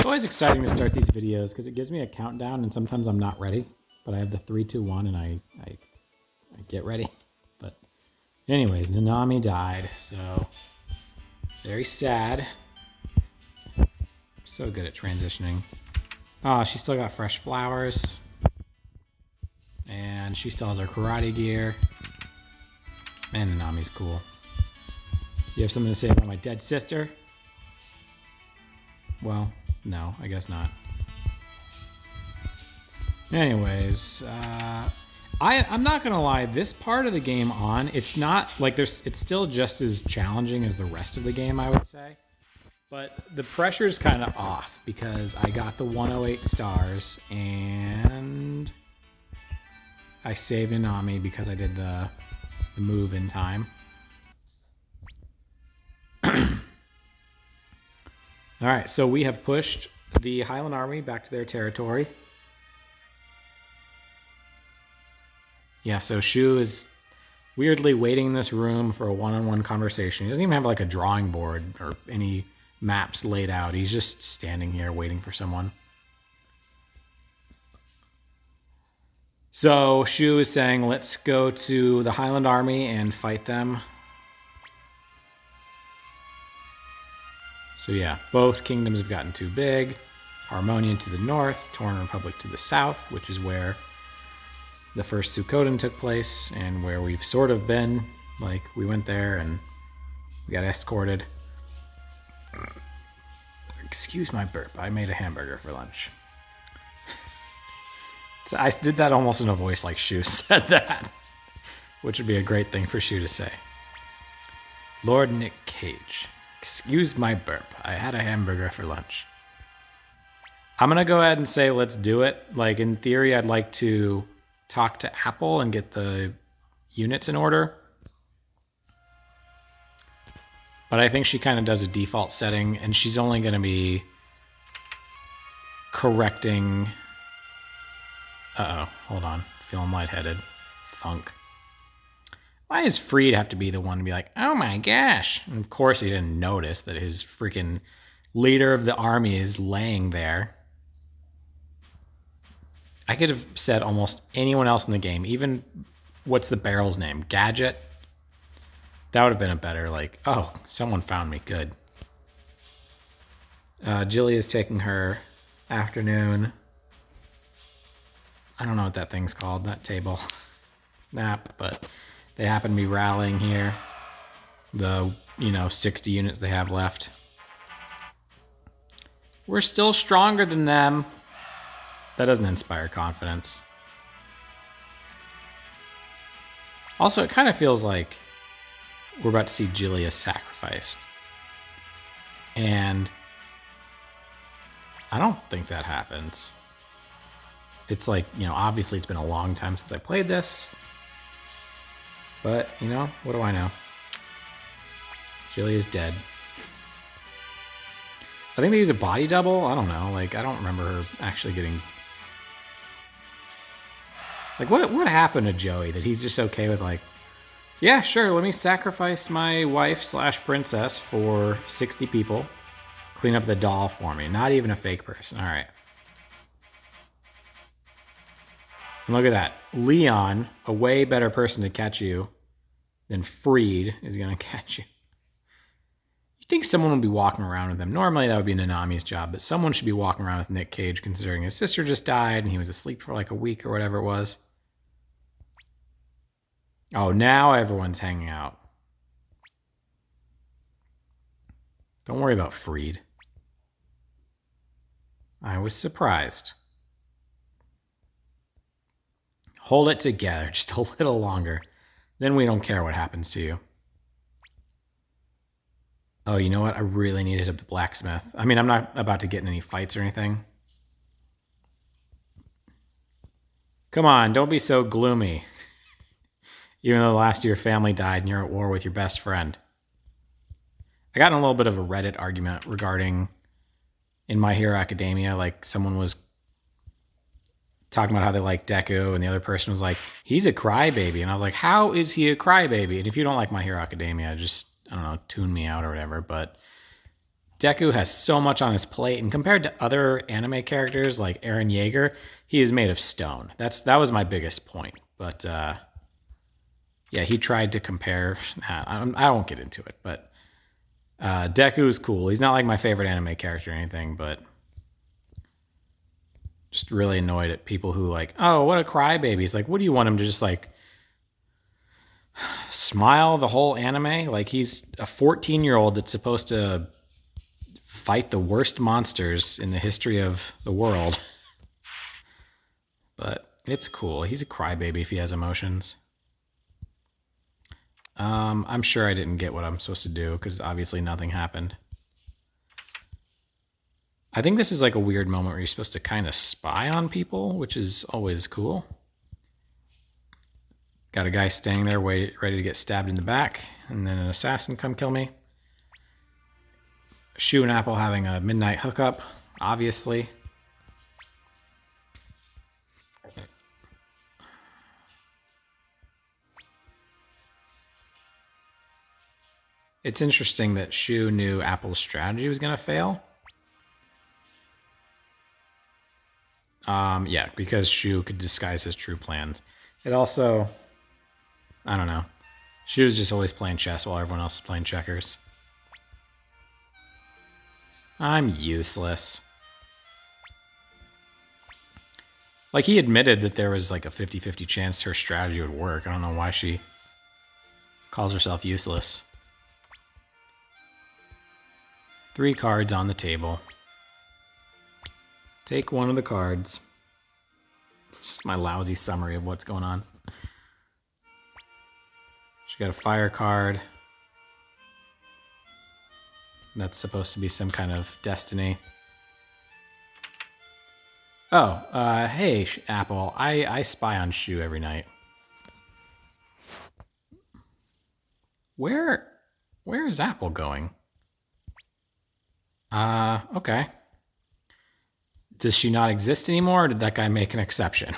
It's always exciting to start these videos because it gives me a countdown, and sometimes I'm not ready, but I have the 3, 2, 1, and I get ready. But anyways, Nanami died, so very sad. So good at transitioning. Oh, she still got fresh flowers. And she still has her karate gear. Man, Nanami's cool. You have something to say about my dead sister? Well, no, I guess not. Anyways, I'm not gonna lie, this part of the game it's not like it's still just as challenging as the rest of the game, I would say. But the pressure's kind of off because I got the 108 stars and I saved Nanami because I did the move in time. All right, so we have pushed the Highland Army back to their territory. Yeah, so Shu is weirdly waiting in this room for a one-on-one conversation. He doesn't even have like a drawing board or any maps laid out. He's just standing here waiting for someone. So Shu is saying, let's go to the Highland Army and fight them. So yeah, both kingdoms have gotten too big. Harmonian to the north, Torn Republic to the south, which is where the first Suikoden took place and where we've sort of been. Like, we went there and we got escorted. Excuse my burp. I made a hamburger for lunch. So I did that almost in a voice like Shu said that, which would be a great thing for Shu to say. Lord Nick Cage. Excuse my burp. I had a hamburger for lunch. I'm going to go ahead and say let's do it. Like, in theory, I'd like to talk to Apple and get the units in order. But I think she kind of does a default setting, and she's only going to be correcting... Uh-oh, hold on. Feeling lightheaded. Thunk. Why does Freed have to be the one to be like, oh my gosh? And of course he didn't notice that his freaking leader of the army is laying there. I could have said almost anyone else in the game. Even, what's the barrel's name? Gadget? That would have been a better, like, oh, someone found me. Good. Jilly is taking her afternoon. I don't know what that thing's called, that table nap, but they happen to be rallying here. The, 60 units they have left. We're still stronger than them. That doesn't inspire confidence. Also, it kind of feels like we're about to see Julia sacrificed. And I don't think that happens. It's like, obviously it's been a long time since I played this. But, what do I know? Julia's dead. I think they use a body double. I don't know. Like, I don't remember her actually getting... Like, what happened to Joey that he's just okay with, like, yeah, sure, let me sacrifice my wife/princess for 60 people. Clean up the doll for me. Not even a fake person. All right. And look at that. Leon, a way better person to catch you than Freed, is going to catch you. You'd think someone would be walking around with him. Normally that would be Nanami's job, but someone should be walking around with Nick Cage considering his sister just died and he was asleep for like a week or whatever it was. Oh, now everyone's hanging out. Don't worry about Freed. I was surprised. Hold it together just a little longer. Then we don't care what happens to you. Oh, you know what? I really need to hit up the blacksmith. I mean, I'm not about to get in any fights or anything. Come on, don't be so gloomy. Even though last year your family died and you're at war with your best friend. I got in a little bit of a Reddit argument regarding in My Hero Academia, like someone was talking about how they like Deku, and the other person was like, he's a crybaby. And I was like, how is he a crybaby? And if you don't like My Hero Academia, just, I don't know, tune me out or whatever. But Deku has so much on his plate, and compared to other anime characters like Eren Yeager, he is made of stone. That was my biggest point. But yeah, he tried to compare. I won't get into it, but Deku is cool. He's not like my favorite anime character or anything, but just really annoyed at people who like, oh, what a crybaby. It's like, what do you want him to just like smile the whole anime? Like he's a 14-year-old that's supposed to fight the worst monsters in the history of the world. But it's cool. He's a crybaby if he has emotions. I'm sure I didn't get what I'm supposed to do because obviously nothing happened. I think this is like a weird moment where you're supposed to kind of spy on people, which is always cool. Got a guy standing there ready to get stabbed in the back, and then an assassin come kill me. Shu and Apple having a midnight hookup, obviously. It's interesting that Shu knew Apple's strategy was going to fail. Yeah, because Shu could disguise his true plans. It also, I don't know. Shu's just always playing chess while everyone else is playing checkers. I'm useless. Like, he admitted that there was like a 50-50 chance her strategy would work. I don't know why she calls herself useless. 3 cards on the table. Take one of the cards. Just my lousy summary of what's going on. She got a fire card. That's supposed to be some kind of destiny. Oh, hey, Apple. I spy on Shu every night. Where is Apple going? Okay. Does she not exist anymore, or did that guy make an exception?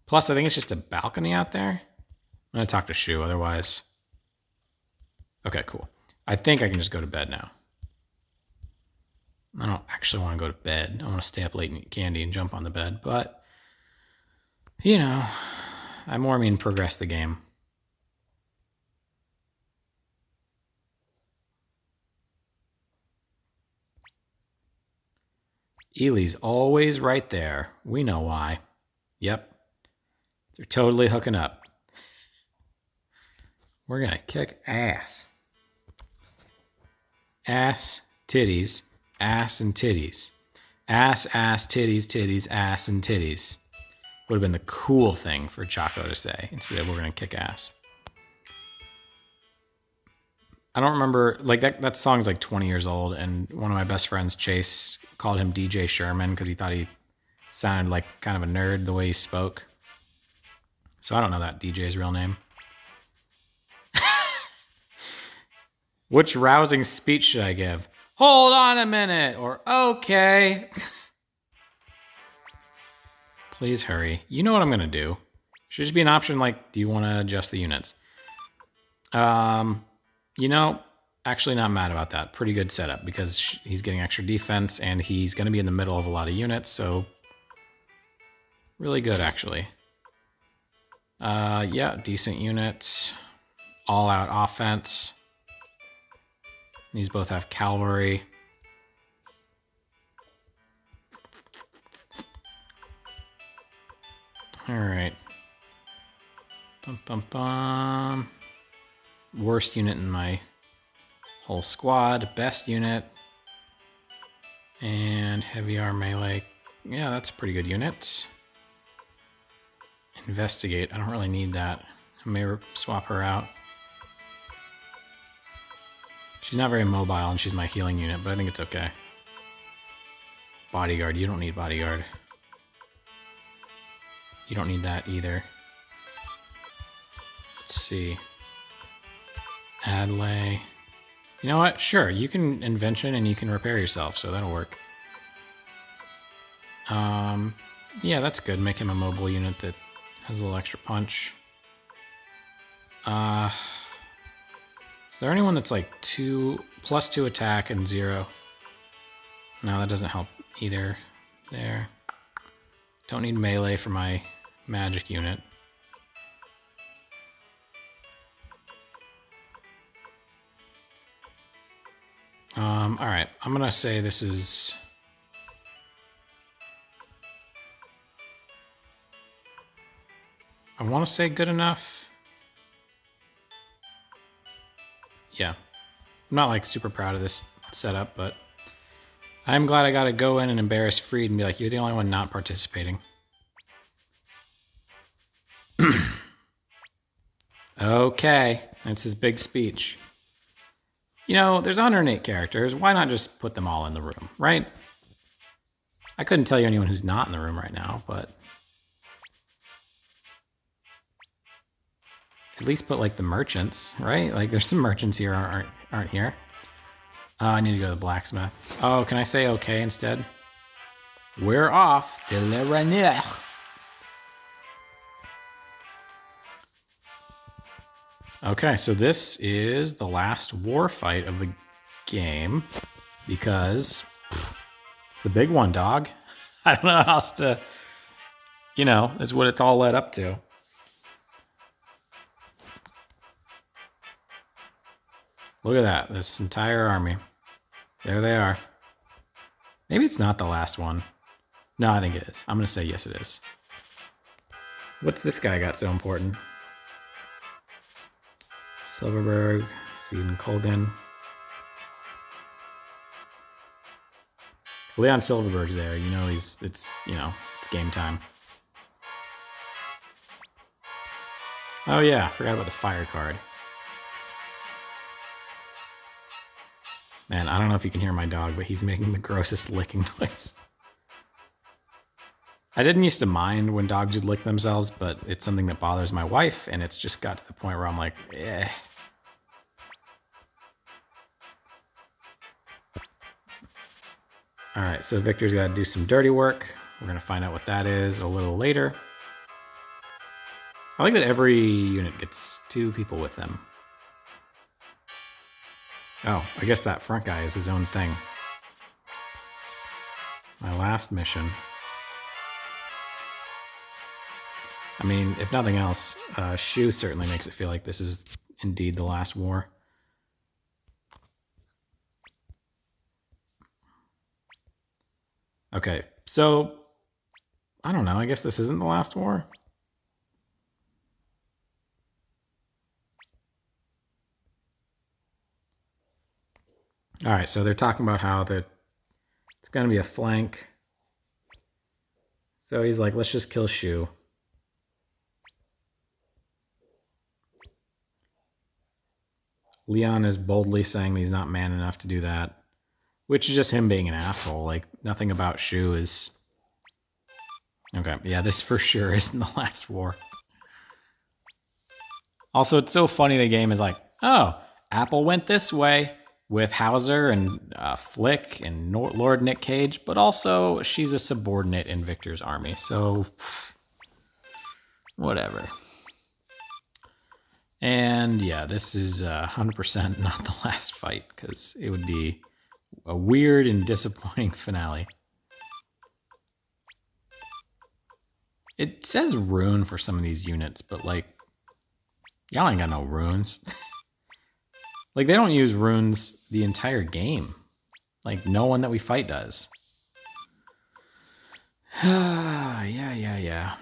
Plus, I think it's just a balcony out there. I'm going to talk to Shu, otherwise... Okay, cool. I think I can just go to bed now. I don't actually want to go to bed. I want to stay up late and eat candy and jump on the bed, but... You know, I more mean progress the game. Ely's always right there. We know why. Yep. They're totally hooking up. We're going to kick ass. Ass, titties, ass and titties. Ass, titties, titties, ass and titties. Would have been the cool thing for Chaco to say. Instead, we're going to kick ass. I don't remember, like that song's like 20 years old, and one of my best friends, Chase, called him DJ Sherman because he thought he sounded like kind of a nerd the way he spoke. So I don't know that DJ's real name. Which rousing speech should I give? Hold on a minute, or okay. Please hurry. You know what I'm going to do. Should just be an option like, do you want to adjust the units? You know, actually not mad about that. Pretty good setup because he's getting extra defense and he's going to be in the middle of a lot of units, so really good actually. Yeah, decent units. All-out offense. These both have cavalry. All right. Bum, bum, bum. Worst unit in my whole squad. Best unit. And heavy arm melee. Yeah, that's a pretty good unit. Investigate. I don't really need that. I may swap her out. She's not very mobile and she's my healing unit, but I think it's okay. Bodyguard. You don't need bodyguard. You don't need that either. Let's see. Adley. You know what? Sure, you can invention and you can repair yourself, so that'll work. Yeah, that's good. Make him a mobile unit that has a little extra punch. Is there anyone that's like +2 attack and 0? No, that doesn't help either. There. Don't need melee for my magic unit. Alright, I'm gonna say this is... I want to say good enough. Yeah. I'm not like super proud of this setup, but I'm glad I got to go in and embarrass Freed and be like, you're the only one not participating. Okay, that's his big speech. You know, there's 108 characters. Why not just put them all in the room, right? I couldn't tell you anyone who's not in the room right now, but at least put like the merchants, right? Like there's some merchants here aren't here. I need to go to the blacksmith. Oh, can I say okay instead? We're off to Le Renier. Okay, so this is the last war fight of the game because it's the big one, dog. I don't know how else to, you know, it's what it's all led up to. Look at that, this entire army. There they are. Maybe it's not the last one. No, I think it is. I'm going to say yes, it is. What's this guy got so important? Silverberg, Seed and Colgan. Leon Silverberg's there. You know it's game time. Oh yeah, forgot about the fire card. Man, I don't know if you can hear my dog, but he's making the grossest licking noise. I didn't used to mind when dogs would lick themselves, but it's something that bothers my wife, and it's just got to the point where I'm like, eh. All right, so Victor's got to do some dirty work. We're going to find out what that is a little later. I like that every unit gets 2 people with them. Oh, I guess that front guy is his own thing. My last mission. I mean, if nothing else, Shu certainly makes it feel like this is indeed the last war. Okay, so I don't know. I guess this isn't the last war. All right, so they're talking about how it's going to be a flank. So he's like, let's just kill Shu. Leon is boldly saying that he's not man enough to do that, which is just him being an asshole. Like, nothing about Shu is... Okay, yeah, this for sure isn't the last war. Also, it's so funny the game is like, oh, Apple went this way with Hauser and Flick and Lord Nick Cage, but also she's a subordinate in Victor's army, so whatever. And yeah, this is 100% not the last fight, because it would be a weird and disappointing finale. It says rune for some of these units, but like, y'all ain't got no runes. Like, they don't use runes the entire game. Like, no one that we fight does. Yeah.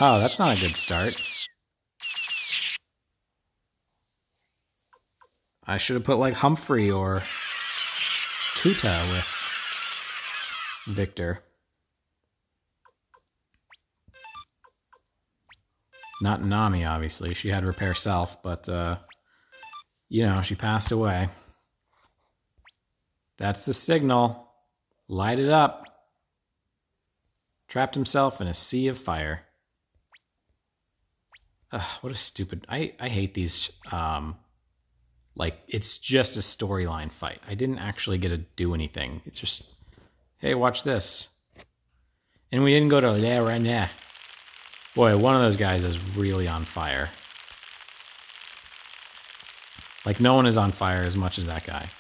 Oh, that's not a good start. I should have put, like, Humphrey or Tuta with Victor. Not Nanami, obviously. She had repair self, but, you know, she passed away. That's the signal. Light it up. Trapped himself in a sea of fire. Ugh, what a stupid... I hate these, like, it's just a storyline fight. I didn't actually get to do anything. It's just, hey, watch this. And we didn't go to Le Renier. Boy, one of those guys is really on fire. Like, no one is on fire as much as that guy.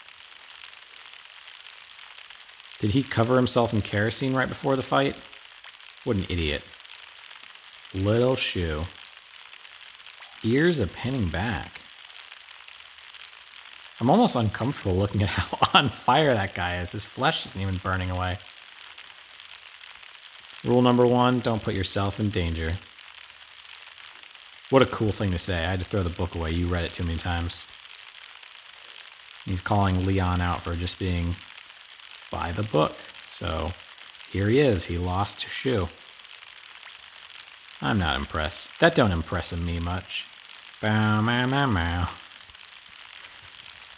Did he cover himself in kerosene right before the fight? What an idiot. Little Shu. Ears are pinning back. I'm almost uncomfortable looking at how on fire that guy is. His flesh isn't even burning away. Rule number 1, don't put yourself in danger. What a cool thing to say. I had to throw the book away. You read it too many times. He's calling Leon out for just being by the book. So here he is. He lost to Shu. I'm not impressed. That don't impress me much. Bow, meow, meow, meow.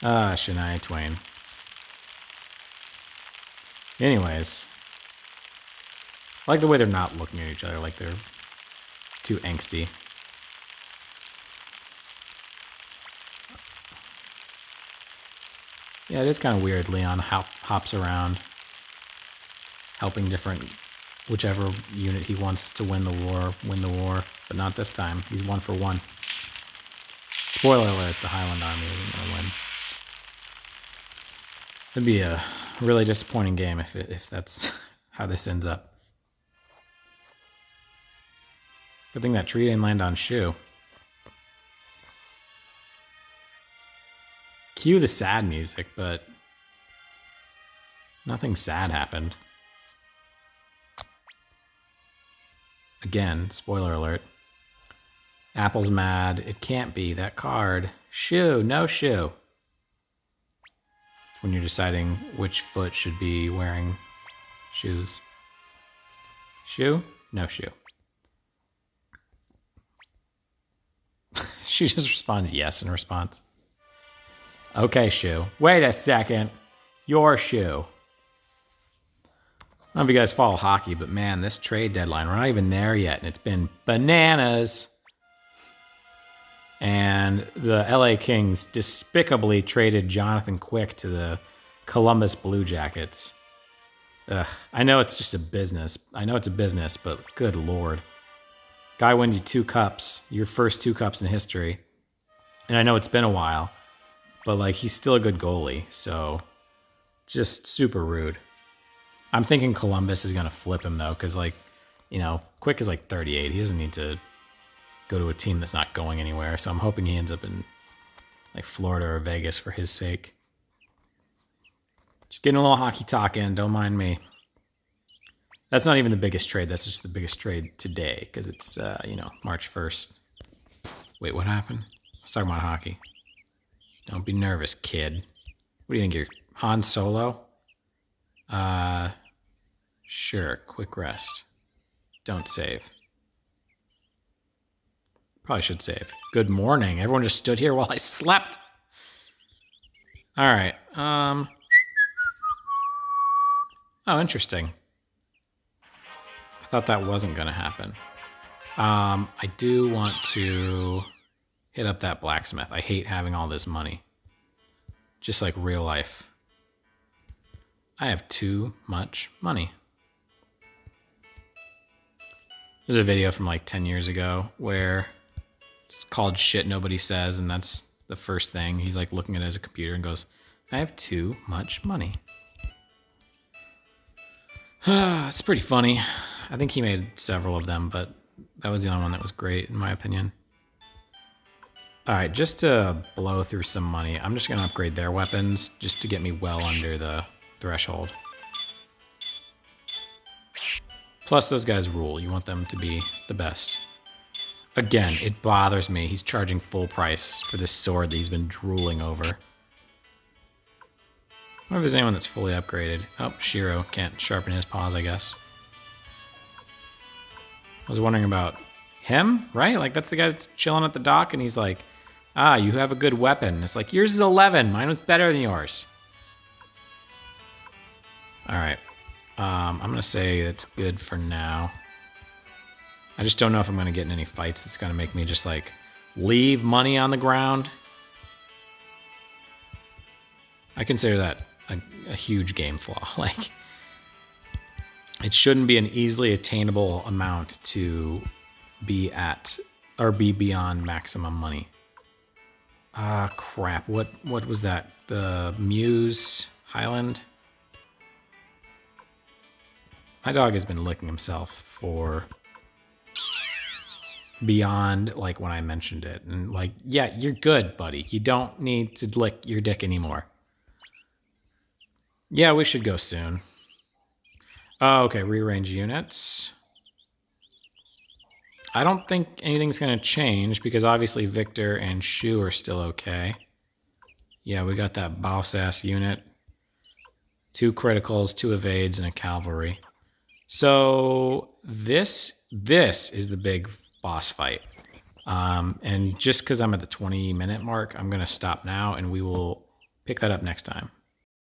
Ah, Shania Twain. Anyways. I like the way they're not looking at each other, like they're too angsty. Yeah, it is kind of weird. Leon hops around, helping whichever unit he wants to win the war, but not this time. He's 1 for 1. Spoiler alert, the Highland Army isn't going to win. It'd be a really disappointing game if that's how this ends up. Good thing that tree didn't land on Shu. Cue the sad music, but nothing sad happened. Again, spoiler alert. Apple's mad. It can't be. That card. Shu. No Shu. When you're deciding which foot should be wearing shoes. Shu? No Shu. She just responds yes in response. Okay, Shu. Wait a second. Your Shu. I don't know if you guys follow hockey, but man, this trade deadline, we're not even there yet, and it's been bananas. And the LA Kings despicably traded Jonathan Quick to the Columbus Blue Jackets. Ugh, I know it's just a business. I know it's a business, but good Lord. Guy wins you 2 cups, your first 2 cups in history. And I know it's been a while, but like he's still a good goalie, so just super rude. I'm thinking Columbus is going to flip him though, because like, you know, Quick is like 38. He doesn't need to go to a team that's not going anywhere. So I'm hoping he ends up in like Florida or Vegas for his sake. Just getting a little hockey talk in. Don't mind me. That's not even the biggest trade. That's just the biggest trade today because it's, March 1st. Wait, what happened? Let's talk about hockey. Don't be nervous, kid. What do you think? You're Han Solo? Sure. Quick rest. Don't save. Probably should save. Good morning. Everyone just stood here while I slept. All right. Oh, interesting. I thought that wasn't going to happen. I do want to hit up that blacksmith. I hate having all this money. Just like real life. I have too much money. There's a video from like 10 years ago where it's called Shit Nobody Says, and that's the first thing. He's like looking at his computer and goes, I have too much money. It's pretty funny. I think he made several of them, but that was the only one that was great in my opinion. All right, just to blow through some money, I'm just going to upgrade their weapons just to get me well under the threshold. Plus, those guys rule. You want them to be the best. Again, it bothers me. He's charging full price for this sword that he's been drooling over. I wonder if there's anyone that's fully upgraded. Oh, Shiro can't sharpen his paws, I guess. I was wondering about him, right? Like, that's the guy that's chilling at the dock, and he's like, ah, you have a good weapon. It's like, yours is 11. Mine was better than yours. All right. I'm going to say it's good for now. I just don't know if I'm going to get in any fights that's going to make me just, like, leave money on the ground. I consider that a huge game flaw. Like, it shouldn't be an easily attainable amount to be at or be beyond maximum money. Ah, crap. What was that? The Muse Highland? My dog has been licking himself for beyond like when I mentioned it. And like, yeah, you're good, buddy. You don't need to lick your dick anymore. Yeah, we should go soon. Oh, okay, rearrange units. I don't think anything's going to change because obviously Victor and Shu are still okay. Yeah, we got that boss-ass unit. 2 criticals, 2 evades, and a cavalry. So this is the big boss fight. And just because I'm at the 20-minute mark, I'm going to stop now, and we will pick that up next time.